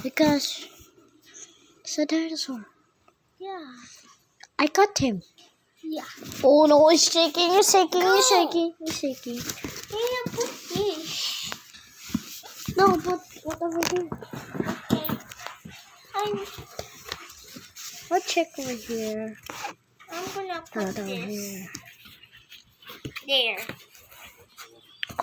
Because it's a dinosaur. Yeah. I cut him. Yeah. Oh no, it's shaking, it's shaking, it's shaking, it's shaking. Yeah, put fish. No, put what over here? Okay. Let's check over here. I'm gonna Not put over this here. there.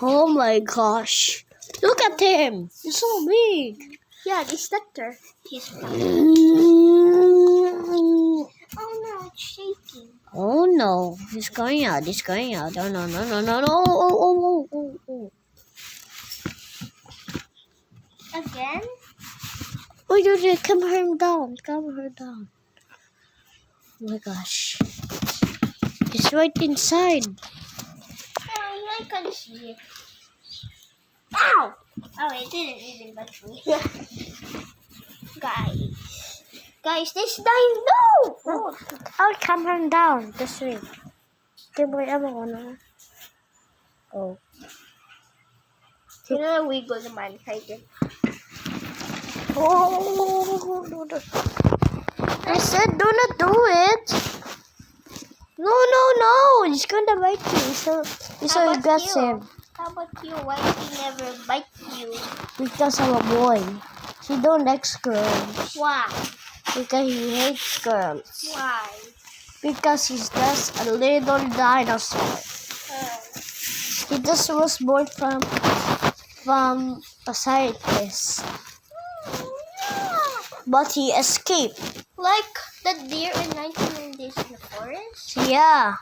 Oh my gosh. Look at him. He's so big. Yeah, this doctor. He's fine. Oh no, it's shaking. Oh no. He's going out. He's going out. Oh no, no, no, no, no. Oh. Again? Oh, you cover him down. Cover her down. Oh my gosh. He's right inside. Oh, I can see it. Ow! Oh, it didn't even touch me. Guys, this dino. No! Oh, I'll calm him down this way. Okay, boy, I'm gonna go. you know, wiggle the man tighten. Oh, I said do not do it. No. He's gonna bite you. He's so aggressive. How about you? Why did he never bite you? Because I'm a boy. He don't like girls. Why? Because he hates girls. Why? Because he's just a little dinosaur. He just was born from a scientist. But he escaped. Like the deer in 1990s in the forest? Yeah.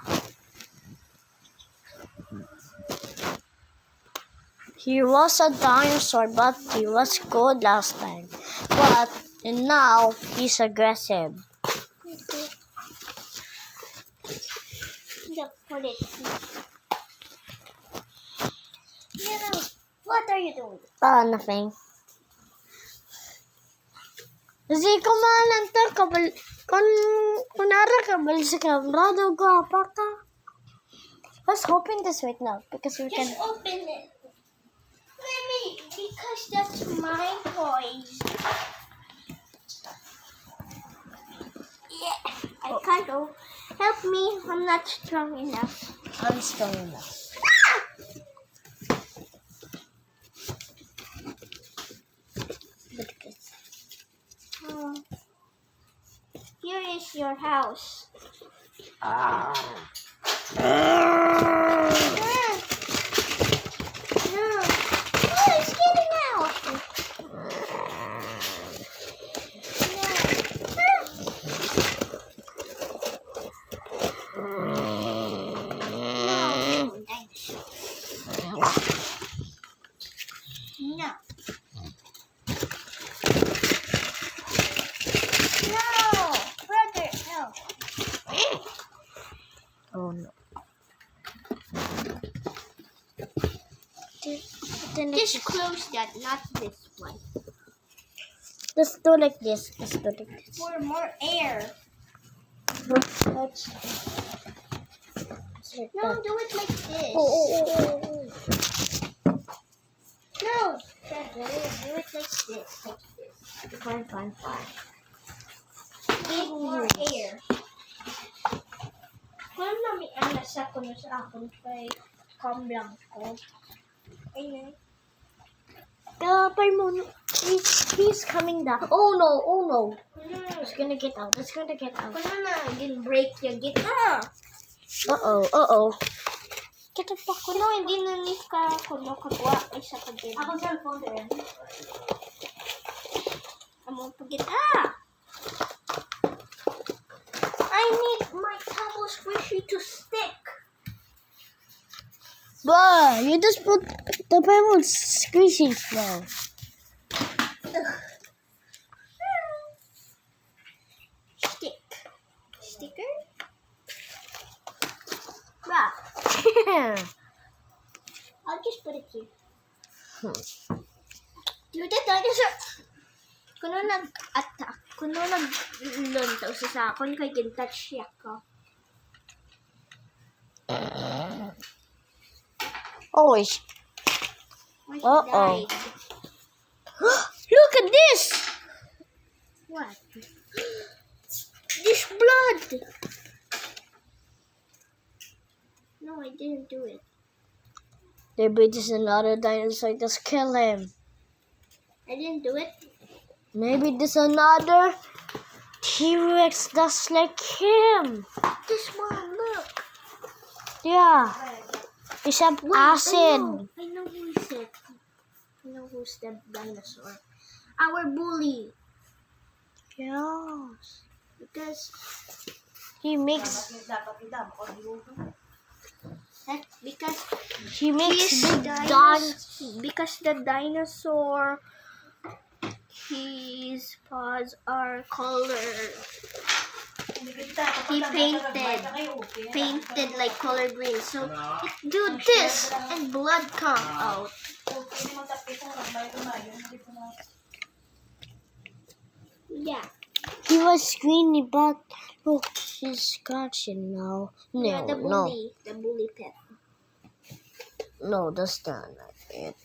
He was a dinosaur, but he was good last time. And now he's aggressive. Yeah, put it. Yeah, what are you doing? Nothing. Kasi kumalantar ka, kunara ka, balik sa camera, gapa ka. Let's open this right now, because we can... Just open it. Let me, because that's my toys. Yeah, I can't go. Help me, I'm not strong enough. I'm strong enough. Here is your house. Ah. No. Oh, it's getting out. No. No. Brother, no. Oh no. Just close that, not this one. Let's do like this. Let's do like this. For more air. Let's like No, that. do it like this. Oh. No. Do it like this. Like this. Fine. Need more air. Kung may anas ako na sa akin kay Cam Blanco. Ayun. He's coming down. Oh no. It's gonna get out. Kung na, din break yung gitna. Uh-oh. Get the fuck kuno, hindi na ni ka kuno katuwa ay sa pagdin. Ako cellphone din. Among pagita. I need my towel squishy to stick. Bah, you just put the pebble squishy now. Sticker? Bruh. I'll just put it here. Do the dinosaur. Kuno nag-attack. Kuno nag-luntaw sa akon kay gintouch siya ko. Oh, Why she Uh-oh. died? look at this! What? This blood! No, I didn't do it. Maybe there's another dinosaur. Just kill him. I didn't do it. Maybe there's another T-Rex that's like him. This one, look. Yeah. It's have Wait, acid. I know who is it. I know who's the dinosaur. Our bully. Yes. Because He makes because he makes he's big because the dinosaur, his paws are colored. He painted like color green. So it do this and blood come out. Yeah. He was greeny, but look, he's scratching now. Yeah, the No, bully pet. no, that's not it.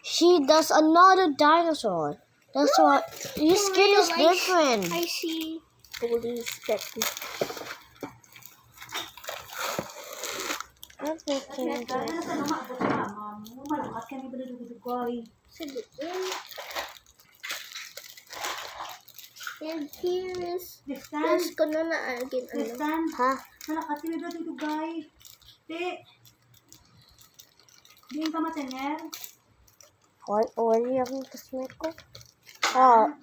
He does another dinosaur. That's why his For skin real, is different. I see bully's pet. What making it? And here is this ko na again. Ha? Wala yung kasmet ko.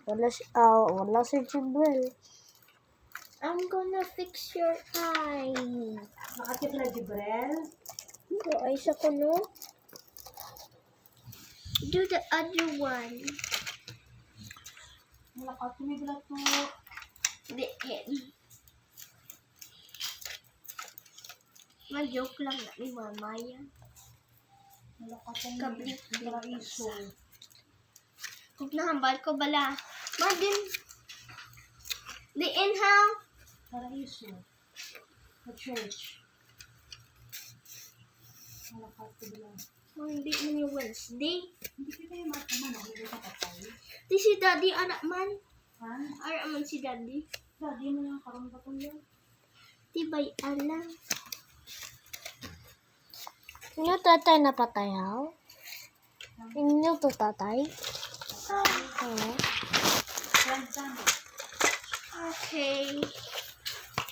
Wala si Jibril. I'm gonna fix your eye. Ito ay sa kuno. Do the other one. The end. Ma-joke lang na ni mama yan. Kablik-blik. Huwag na hambal ko bala. Madin. The end how? Oh, hindi man yung Wednesday. Di si Daddy anak man. Anak man si Daddy. Di ba'y alam? Inyo tatay na patayaw? Inyo to tatay? Oo. Okay.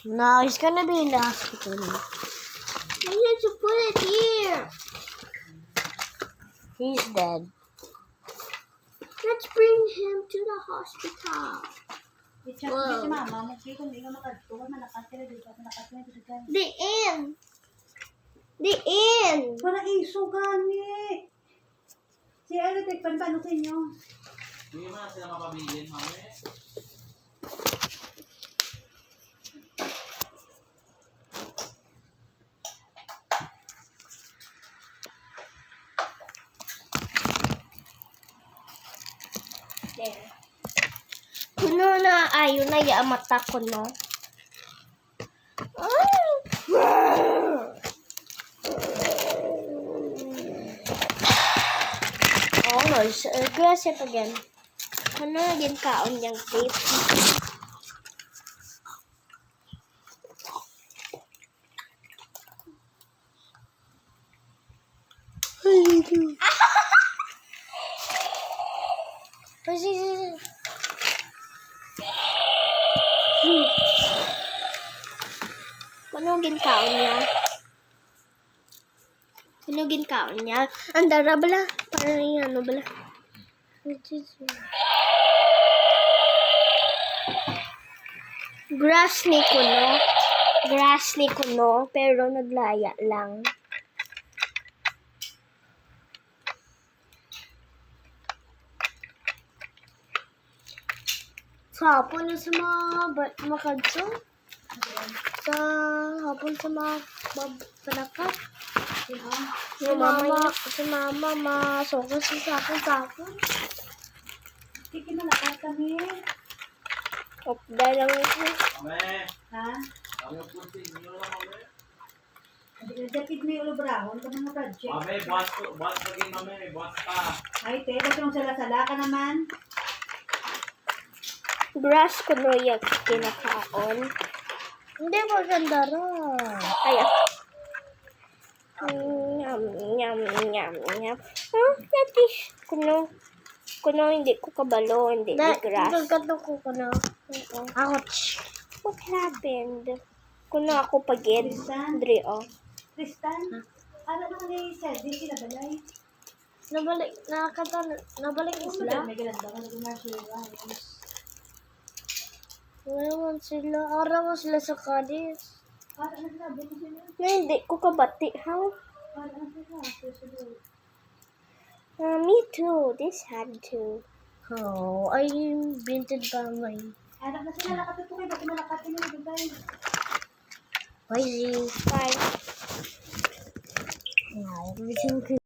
Now he's gonna be in the hospital. I need to put it here. He's dead. Let's bring him to the hospital. The end. The end. Para iso gani. Si Eric, paano sa inyo? Hindi mo na sila mapabilin, mami. There. Kuno na ayo na ya mata ko no. Oh no, it's aggressive again. Kuno din kaon yang tape. Kuno gin kaon niya. Kuno gin kaon niya. Andara bala para ano bala. Grass ni kuno. Grass ni kuno pero naglaya lang. Sa hapon na sa mga makadso. Sa hapon sa mga panakat. Si mama masokos sa akin sa hapon. Sige na lakas kami. Dahil lang ito. Mami, Ha? kami yung punting. Nyo lang, mami. Dapit may ulubrahon ka mga project. Mami, buwas pa rin, mami. Buwas pa. Ay, te, ba't yung sala-sala ka naman? Grass ko no yung kinakaon. Hindi maganda rin. Kaya. Nyam, nyam, nyam, nyam. Natish. Kuno, hindi ko kabalo. Hindi grass. Nagkatuko ko na. Ouch. What happened? Kuno ako pagin. Dre, oh. Tristan? Ano naman ni Sir? Di sila balay? Nabalik na sila. May galanda ka na gumasura. Ngayon sila. Araw sila sa Cadiz. Ano sila? Buto sila? Na hindi ko kabati, ha? Ano sila? Susunod. Me too. This had to. Oh, ay vintage pa may. Anak na sila. Nakatutukoy. Ba't malakatin nila? Dugay. Bye. Bye. Wow, everything